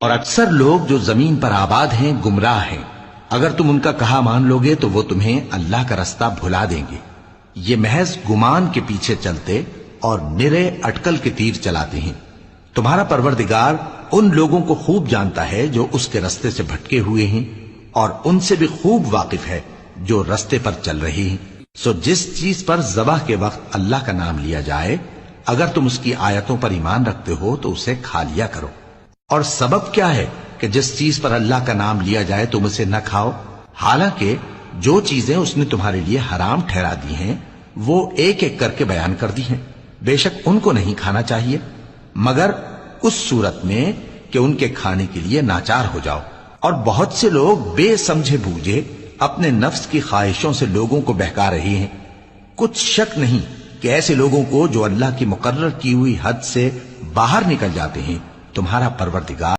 اور اکثر لوگ جو زمین پر آباد ہیں گمراہ ہیں، اگر تم ان کا کہا مان لوگے تو وہ تمہیں اللہ کا رستہ بھلا دیں گے۔ یہ محض گمان کے پیچھے چلتے اور نرے اٹکل کے تیر چلاتے ہیں۔ تمہارا پروردگار ان لوگوں کو خوب جانتا ہے جو اس کے رستے سے بھٹکے ہوئے ہیں، اور ان سے بھی خوب واقف ہے جو رستے پر چل رہے ہیں۔ سو جس چیز پر ذبح کے وقت اللہ کا نام لیا جائے، اگر تم اس کی آیتوں پر ایمان رکھتے ہو تو اسے کھا لیا کرو۔ اور سبب کیا ہے کہ جس چیز پر اللہ کا نام لیا جائے تم اسے نہ کھاؤ، حالانکہ جو چیزیں اس نے تمہارے لیے حرام ٹھہرا دی ہیں وہ ایک ایک کر کے بیان کر دی ہیں۔ بے شک ان کو نہیں کھانا چاہیے مگر اس صورت میں کہ ان کے کھانے کے لیے ناچار ہو جاؤ۔ اور بہت سے لوگ بے سمجھے بوجھے اپنے نفس کی خواہشوں سے لوگوں کو بہکا رہے ہیں۔ کچھ شک نہیں کہ ایسے لوگوں کو جو اللہ کی مقرر کی ہوئی حد سے باہر نکل جاتے ہیں تمہارا پروردگار